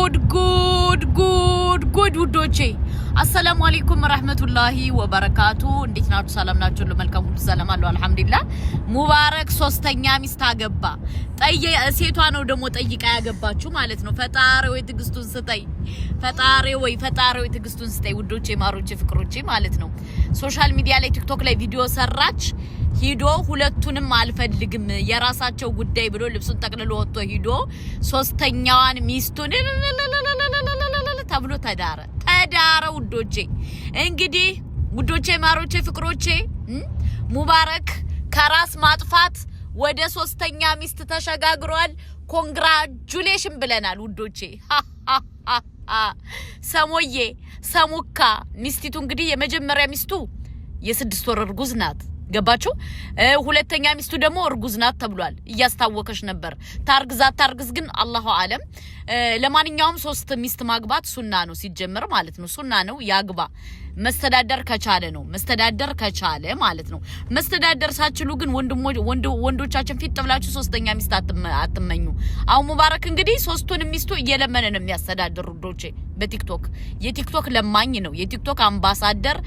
ጉድ ውዶቼ አሰላሙ አለይኩም ወራህመቱላሂ ወበረካቱ እንዴት ናችሁ ሰላም ናችሁ ለመልካም ሁሉ ሰላም አለው አልহামዱሊላህ ሙባረክ ሶስተኛ ሚስት አገባ ሴቷ ነው ደግሞ ጠይቃ ያገባችሁ ማለት ነው ፈጣሪ ወይ ትግስቱን ስጠይ ፈጣሪ ወይ ትግስቱን ስጠይ ውዶቼ ማሮቼ ፍቅሮቼ ማለት ነው ሶሻል ሚዲያ ላይ ቲክቶክ ላይ ቪዲዮ ሰራች ሂዶ ሁለቱንም አልፈልግም የራሳቸው ጉዳይ ብሎ ልብሱን ጠቅልሎ ወጥቶ ሂዶ ሶስተኛዋን ሚስቱን ተብሎ ተዳረ ውዶቼ እንግዲህ ውዶቼ ማሮቼ ፍቅሮቼ ሙባረክ ከራስ ማጥፋት ወደ ሶስተኛ ሚስት ተሸጋግሯል ኮንግራቹሌሽን ብለናል ውዶቼ ሰሙካ ሚስቲቱ እንግዲህ የመጀመሪያ ሚስቱ የ6 ወር እርጉዝ ናት ገባችሁ ሁለተኛ ሚስቱ ደግሞ እርጉዝ ናት ተብሏል እያስታወከሽ ነበር ታርግዝ ግን አላሁ አለም ለማንኛውም 3 ሚስት ማግባት ሱና ነው ሲጀመር ማለት ነው ሱና ነው ያግባ መስተዳደር ከቻለ ማለት ነው መስተዳደር ሳችሉ ግን ወንዶቻችን ፊት ብላችሁ ሶስተኛ ሚስት አትመኙ አሁን ሙባረክ እንግዲህ 3ቱን ሚስቱ እየለመነ ነው የሚያስተዳድሩ ዶቼ በቲክቶክ የቲክቶክ ለማኝ ነው የቲክቶክ አምባሳደር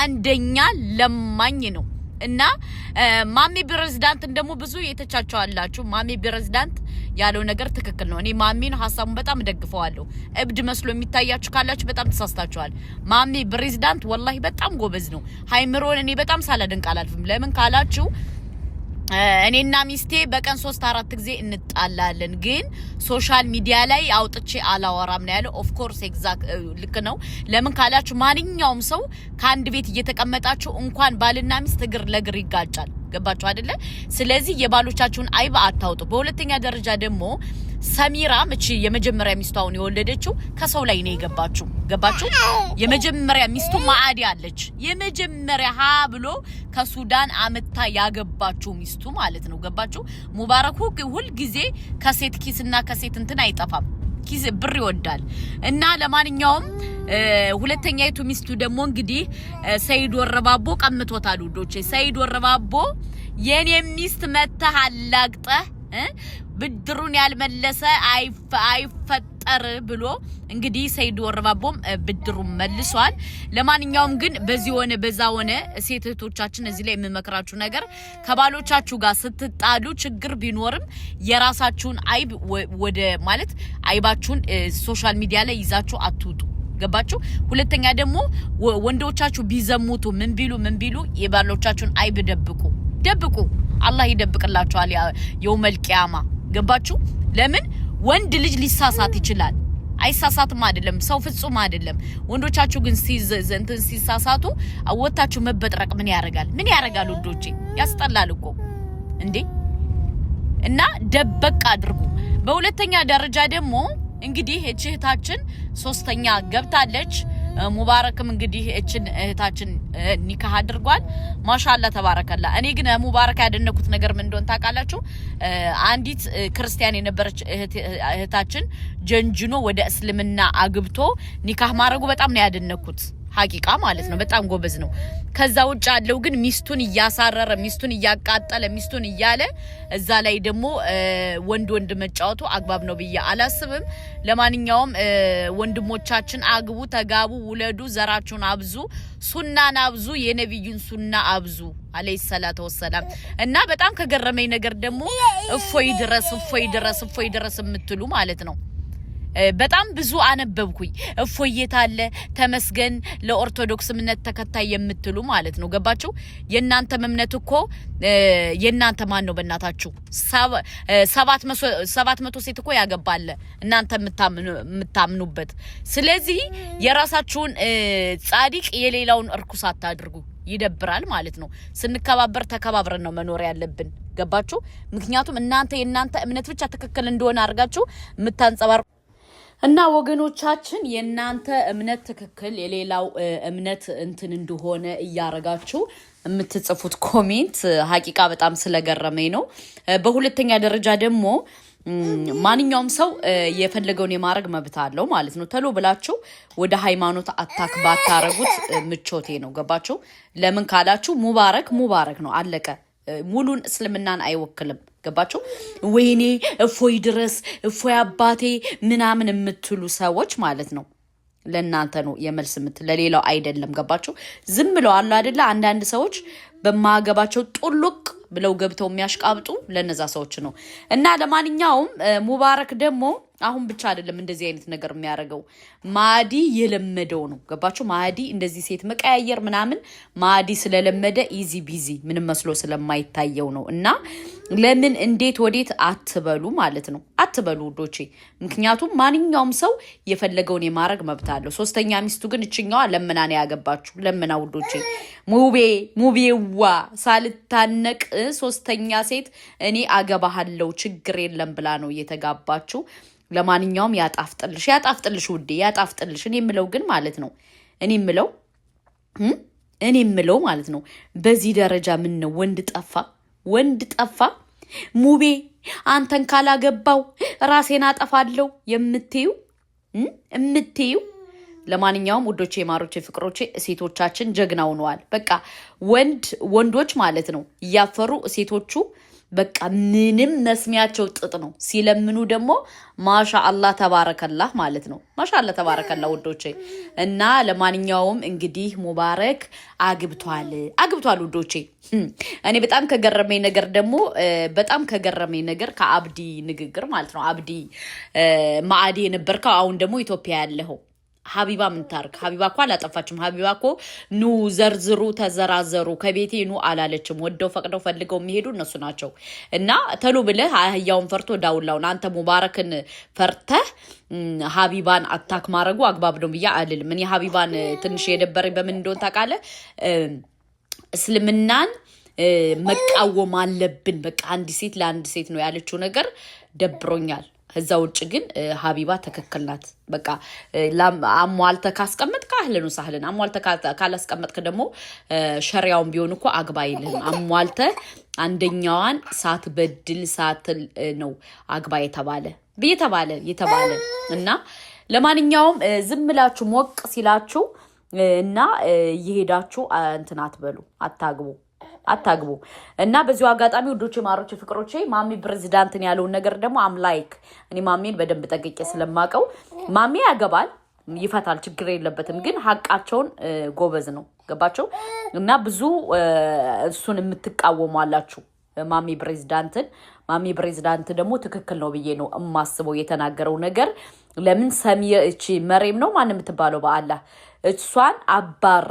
አንደኛ ለማኝ ነው እና ማሚ ፕሬዝዳንት እንደሞ ብዙ የተቻቻላችሁ ማሚ ፕሬዝዳንት ያለው ነገር ትክክል ነው እኔ ማሚን ሐሳቡን በጣም ደግፈዋለሁ እብድ መስሎ የሚታያችሁ ካላችሁ በጣም ተሳስታችኋል ማሚ ፕሬዝዳንት ወላሂ በጣም ጎበዝ ነው ሃይምሮን እኔ በጣም ሳላደንቅ አላልፍም ለምን ካላችሁ እኔና ሚስቴ በቀን 3-4 ጊዜ እንጣላለን ግን ሶሻል ሚዲያ ላይ አውጥቼ አላወራም ነው ያለው ኦፍ ኮርስ ኤግዛክት ልክ ነው ለምን ካላችሁ ማንኛውም ሰው ከአንድ ቤት እየተቀመጣችሁ እንኳን ባልና ሚስት እግር ለእግር ይጋጫል ገባችሁ አይደለ ስለዚህ የባሎቻችሁን አይባ አታውጡ በሁለተኛ ደረጃ ደግሞ ሰሚራ እቺ የመጀመሪያ ሚስቷውን የወለደችው ከሰው ላይ ነው የገባችሁ ገባችሁ የመጀመሪያ ሚስቱ ማአዲ አለች የመጀመሪያ ብሎ ከሱዳን አመታ ያገባችሁ ሚስቱ ማለት ነው ገባችሁ ሙባረክ ሁሉ ጊዜ ከሴት ኪስና ከሴት እንትን አይጠፋም ኪስ ብር ይወዳል እና ለማንኛውም ሁለተኛይቱ ሚስቱ ደግሞ እንግዲህ ሰይድ ወረባቦ ቀምቶታል ውዶቼ ሰይድ ወረባቦ የኔ ሚስት መተህ አላግጠህ ብድሩን ያልመለሰ አይፈጠር ብሎ እንግዲህ ሰይድ ወረባቦም ብድሩን መልሷል ለማንኛውም ግን በዛ ሆነ ሴቶቻችን እዚህ ላይ የምመክራችሁ ነገር ከባሎቻችሁ ጋር ስትጣሉ ችግር ቢኖርም የራሳችሁን አይብ ወደ ማለት አይባችሁን ሶሻል ሚዲያ ላይ ይዛችሁ አትውጡ ገባችሁ ሁለተኛ ደግሞ ወንዶቻችሁ ቢዘሙቱ ምን ቢሉ የባሎቻችሁን አይብ ደብቁ አላህ ይደብቅላችኋል የውመል ቂያማ ገባችሁ ለምን ወንድ ልጅ ሊሳሳት ይችላል አይሳሳትም አይደለም ሰው ፍጹም አይደለም ወንዶቻችሁ ግን ሲሳሳቱ አወጣችሁ መበጥረቅ ምን ያረጋል ወንዶቼ ያስጠላል እኮ እንዴ እና ደበቅ አድርጉ በሁለተኛ ደረጃ ደግሞ እንግዲህ እህታችን ሶስተኛ ገብታለች ሙባረክም እንግዲህ እህታችን ኒካህ አድርጓል ማሻአላ ተባረከላ እኔ ግን ሙባረክ ያደነኩት ነገር ምን እንደሆነ ታውቃላችሁ አንዲት ክርስቲያን የነበረች እህታችን ጀንጅኖ ወደ እስልምና አግብቶ ኒካህ ማድረጉ በጣም ነው ያደነኩት ሐቂቃ ማለት ነው በጣም ጎበዝ ነው ከዛ ውጭ ያለው ግን ሚስቱን እያሳረረ ሚስቱን እያቃጠለ ሚስቱን እያለ እዛ ላይ ደግሞ ወንድ መጫወቱ አግባብ ነው ብዬ አላስብም ለማንኛውም ወንድሞቻችን አግቡ ተጋቡ ውለዱ ዘራችሁን አብዙ ሱናን አብዙ የነብዩን ሱና አብዙ አለይ ሰላቱ ወሰለም እና በጣም ከገረመኝ ነገር ደግሞ እፎይ ድረስ የምትሉ ማለት ነው በጣም ብዙ አነበብኩኝ እፎይታለ ተመስገን ለኦርቶዶክስ እምነት ተከታይ የምትሉ ማለት ነው ገባችሁ የናንተ እምነት እኮ የናንተ ማን ነው በእናታችሁ 700 ሴት እኮ ያገባለ እናንተ የምታምኑበት ስለዚህ የራሳችሁን ጻድቅ የሌላውን እርኩስ አታድርጉ ይደብራል ማለት ነው ስንከባበር ተከባብረን ነው መኖር ያለብን ገባችሁ ምክንያቱም የናንተ እምነት ብቻ ትክክል እንደሆነ አርጋችሁ ምታንጸባር እና ወገኖቻችን የናንተ እምነት ትክክል የሌላው እምነት እንትን እንደሆነ እያረጋችሁ የምትጽፉት ኮሜንት ሐቂቃ በጣም ስለገረመኝ ነው በሁለተኛ ደረጃ ደግሞ ማንኛውም ሰው የፈለገውን የማረግ መብት አለው ማለት ነው ተሎ ብላችሁ ወደ ሃይማኖት አታክ ባታረጉት ምቾቴ ነው ገባችሁ ለምን ካላችሁ ሙባረክ ነው አለቀ ሙሉን እስልምናን አይወክልም ገባችሁ ወይኔ እፎይ ድረስ እፎይ አባቴ ምናምን የምትሉ ሰዎች ማለት ነው ለእናንተ ነው የመልስ ምት ለሌላው አይደለም ገባችሁ ዝም ብለው አሉ አይደለ አንዳንድ ሰዎች በማገባቸው ጡልቅ ብለው ገብተው የሚያሽቃብጡ ለነዛ ሰዎች ነው እና ለማንኛውም ሙባረክ ደግሞ አሁን ብቻ አይደለም እንደዚህ አይነት ነገር የሚያደርገው ማዲ የለመደው ነው ገባችሁ ማዲ እንደዚህ ሴት መቀያየር ምናምን ማዲ ስለለመደ ኢዚ ቢዚ ምንም መስሎ ስለማይታየው ነው እና ለምን እንዴት ወዴት አትበሉ ማለት ነው አትበሉ ዶቼ ምክንያቱም ማንኛውም ሰው የፈለገውን የማረግ መብት አለው ሶስተኛ ሚስቱ ግን እችኛዋ ለምና ነው ያገባችሁ ለምና ውዶቼ ሙቤዋ ሳልታነቅ ሶስተኛ ሴት እኔ አገባሃለው ችግር የለም ብላ ነው የተጋባችሁ ለማንኛውም ያጣፍጥልሽ ውዴ ያጣፍጥልሽ እኔ ምለው ግን ማለት ነው እኔ ምለው ማለት ነው በዚህ ደረጃ ምን ነው ወንድ ጠፋ ሙቤ አንተን ካላገባው ራሴን አጠፋለሁ የምትዩ ለማንኛውም ውዶቼ ማሮቼ ፍቅሮቼ ሴቶቻችን ጀግና ሆነዋል በቃ ወንዶች ማለት ነው ያፈሩ ሴቶቹ በቃ ምንም መስሚያቸው ጥጥ ነው ሲለምኑ ደግሞ ማሻአላህ ተባረከላህ ማለት ነው ማሻአላህ ተባረከላህ ውዶቼ እና ለማንኛውም እንግዲህ ሙባረክ አግብቷል ውዶቼ እኔ በጣም ከገረመኝ ነገር ከአብዲ ንግግር ማለት ነው አብዲ ማአዲ የነበርከው አሁን ደግሞ ኢትዮጵያ ያለኸው ሀቢባ ምን ታርክ ሀቢባ እኮ አላጠፋችም ሀቢባ እኮ ኑ ዘርዝሩ ተዘራዘሩ ከቤቴ ኑ አላለችም ወደው ፈቅደው ፈልገው የሚሄዱ እነሱ ናቸው እና ተሉ ብለህ አህያውን ፈርቶ ዳውላውን አንተ ሙባረክን ፈርተህ ሀቢባን አታክ ማድረጉ አግባብ ነው ብዬ አልልም እኔ ሀቢባን ትንሽ የደበረኝ በምን እንደሆነ ታውቃለህ እስልምናን መቃወም አለብን በቃ አንድ ሴት ለአንድ ሴት ነው ያለችው ነገር ደብሮኛል ከዛ ውጭ ግን ሀቢባ ተከክልናት በቃ አሟልተ ካስቀመጥ ካህለኑ ሳህለን አሟልተ ካላስቀመጥክ ደግሞ ሸሪያውን ቢሆን እኮ አግባይልህም አሟልተ አንደኛዋን ሳትበድል ሳትል ነው አግባ የተባለ እና ለማንኛውም ዝምላችሁ ሞቅ ሲላችሁ እና ይሄዳችሁ እንትን አትበሉ አታግቡ እና በዚሁ አጋጣሚ ውዶቼ ማሮቼ ፍቅሮቼ ማሚ ፕሬዝዳንትን ያለው ነገር ደግሞ አምላክ እኔ ማሚን በደንብ ጠቅቄ ስለማቀው ማሚ ያገባል ይፈታል ችግር የለበትም ግን ሐቃቸውን ጎበዝ ነው ገባቸው እና ብዙ እሱን የምትቃወሙ አላችሁ ማሚ ፕሬዝዳንት ደግሞ ትክክል ነው ብዬ ነው እማስበው የተናገረው ነገር ለምን ሰሚያ እቺ መሬም ነው ማን የምትባለው በአላህ እሷን አባር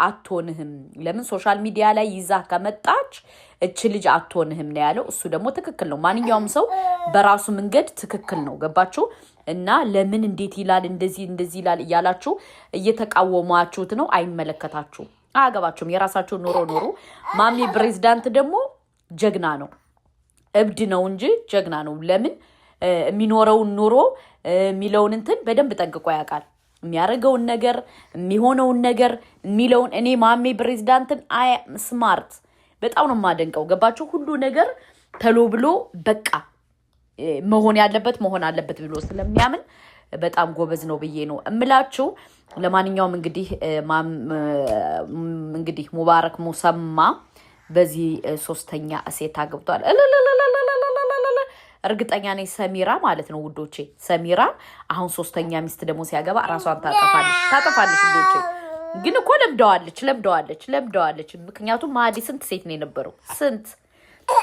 አትሆንህም ለምን ሶሻል ሚዲያ ላይ ይዛ ከመጣች እቺ ልጅ አትሆንህም ነው ያለው እሱ ደግሞ ትክክል ነው ማንኛውም ሰው በራሱ መንገድ ትክክል ነው ገባችሁ እና ለምን እንዴት ይላል እንደዚህ ይላል እያላችሁ እየተቃወማችሁት ነው አይመለከታችሁ አገባችሁም የራሳችሁ ኑሮ ማሚ ፕሬዝዳንት ደግሞ ጀግና ነው እብድ ነው እንጂ ጀግና ነው ለምን የሚኖረውን ኑሮ ሚለውን እንትን በደንብ ጠንቅቆ ያውቃል የሚያረጋውን ነገር የሚሆነውን ነገር ሚለውን እኔ ማሚ ፕሬዝዳንትን ስማርት በጣም ነው ማደንቀው ገባችሁ ሁሉ ነገር ተሎ ብሎ በቃ መሆን አለበት ብሎ ስለሚያምን በጣም ጎበዝ ነው ብዬ ነው እምላችሁ ለማንኛውም እንግዲህ ሙባረክ ሙሰማ በዚህ ሶስተኛ ሴት አግብቷል እርግጠኛ ነኝ ሰሚራ ማለት ነው ውዶቼ ሰሚራ አሁን ሶስተኛ ሚስት ደግሞ ሲያገባ ራሷን ታጠፋለች ውዶቼ ግን እኮ ለምደዋለች ምክንያቱም ማዲ ስንት ሴት ነው የነበረው ስንት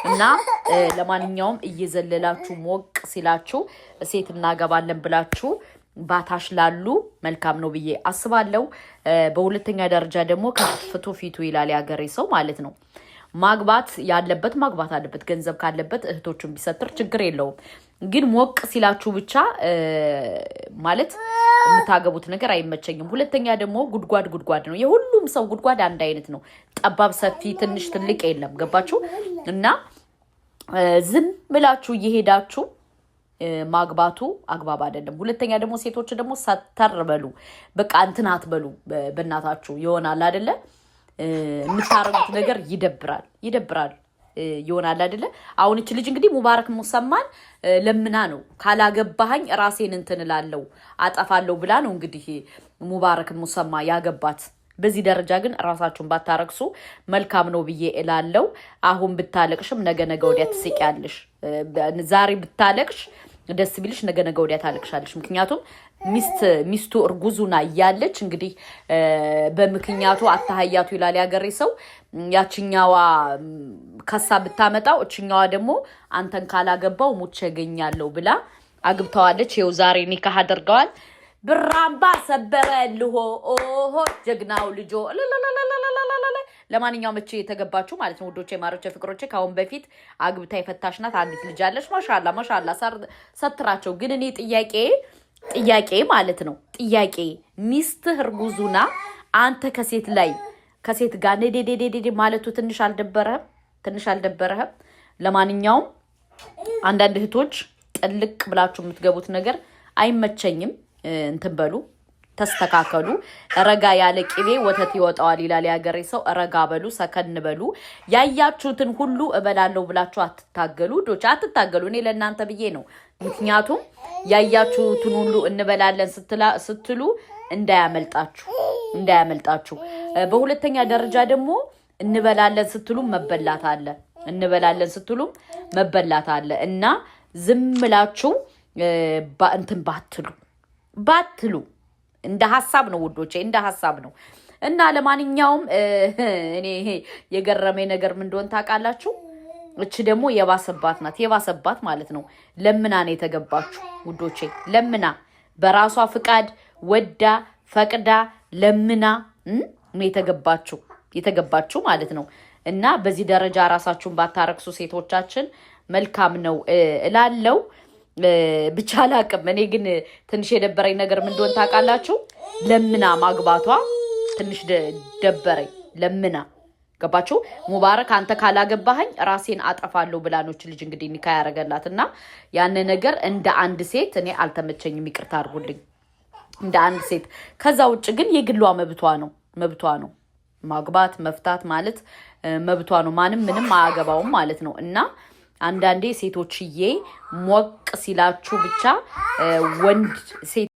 እና ለማንኛውም እየዘለላችሁ ሞቅ ሲላችሁ ሴት እናገባለን ብላችሁ ባታሽ ላሉ መልካም ነው ብዬ አስባለሁ በሁለተኛ ደረጃ ደግሞ ከፍቶ ፊቱ ይላል ያገሬ ሰው ማለት ነው ማግባት አለበት ገንዘብ ካለበት እህቶቹን ቢሰጥር ችግር የለውም ግን ሞቅ ሲላችሁ ብቻ ማለት የምታገቡት ነገር አይመቸኝም ሁለተኛ ደግሞ ጉድጓድ ነው የሁሉም ሰው ጉድጓድ አንድ አይነት ነው ጠባብ ሰፊ ትንሽ ትልቅ የለም ገባችሁ እና ዝም ብላችሁ እየሄዳችሁ ማግባቱ አግባብ አይደለም ሁለተኛ ደግሞ ሴቶች ደግሞ ሳተርበሉ በቃ እንትን አትበሉ በእናታችሁ ይሆናል አይደለ የምታረጉት ነገር ይደብራል ይሆናል አይደለ አሁን እቺ ልጅ እንግዲህ ሙባረክ ሙሰማን ለምና ነው ካላገባኝ ራሴን እንትን እላለሁ አጠፋለሁ ብላ ነው እንግዲህ ሙባረክ ሙሰማ ያገባት በዚህ ደረጃ ግን ራሳችሁን ባታረክሱ መልካም ነው ብዬ እላለሁ አሁን ብታለቅሽም ነገ ወዲያ ትስቂያለሽ ዛሬ ብታለቅሽ ደስ ቢልሽ ነገ ወዲያ ታለቅሻለሽ ምክንያቱም ሚስቱ እርጉዙና ያለች እንግዲህ በምክንያቱ አታህያቱ ይላል ያገሬ ሰው ያችኛዋ ከሳ ብታመጣው እችኛዋ ደግሞ አንተን ካላገባው ሙቼ ገኛለሁ ብላ አግብታዋለች ይው ዛሬ ኒካህ አድርገዋል ብራምባ ሰበረልሆ ኦሆ ጀግናው ልጆ ለማንኛውም እቺ የተገባችሁ ማለት ነው ውዶቼ ማሮቼ ፍቅሮቼ ካሁን በፊት አግብታ የፈታሽናት አንዲት ልጅ አለች ማሻአላ ሰትራቸው ግን እኔ ጥያቄ ማለት ነው ጥያቄ ሚስት እርጉዙና አንተ ከሴት ጋር ነዴ ማለቱ ትንሽ አልደበረህም ለማንኛውም አንዳንድ እህቶች ጥልቅ ብላችሁ የምትገቡት ነገር አይመቸኝም እንትን በሉ ተስተካከሉ ረጋ ያለ ቂቤ ወተት ይወጣዋል ይላል ያገሬ ሰው ረጋ በሉ ሰከን በሉ ያያችሁትን ሁሉ እበላለሁ ብላችሁ አትታገሉ ዶች አትታገሉ እኔ ለእናንተ ብዬ ነው ምክንያቱም ያያችሁትን ሁሉ እንበላለን ስትሉ እንዳያመልጣችሁ በሁለተኛ ደረጃ ደግሞ እንበላለን ስትሉ መበላት አለ እና ዝምላችሁ እንትን ባትሉ እንደ ሐሳብ ነው ውዶቼ እንደ ሐሳብ ነው እና ለማንኛውም እኔ የገረመኝ ነገር ምን እንደሆነ ታውቃላችሁ እቺ ደግሞ የባሰባት ማለት ነው ለምና ነው የተገባችሁ ውዶቼ ለምና በራሷ ፍቃድ ወዳ ፈቅዳ ለምና ነው የተገባችሁ ማለት ነው እና በዚህ ደረጃ ራሳችሁን ባታረክሱ ሴቶቻችን መልካም ነው እላለው ብቻ አላቅም እኔ ግን ትንሽ የደበረኝ ነገር ምን እንደሆነ ታውቃላችሁ ለምና ማግባቷ ትንሽ ደበረኝ ለምና ገባችሁ ሙባረክ አንተ ካላገባኸኝ ራሴን አጠፋለሁ ብላኖች ልጅ እንግዲህ ኒካ ያረጋላትና ያን ነገር እንደ አንድ ሴት እኔ አልተመቸኝም ይቅርታ አድርጉልኝ እንደ አንድ ሴት ከዛ ውጭ ግን የግሏ መብቷ ነው ማግባት መፍታት ማለት መብቷ ነው ማንም ምንም አያገባውም ማለት ነው እና አንዳንዴ ሴቶችዬ ሞቅ ሲላችሁ ብቻ ወንድ ሴት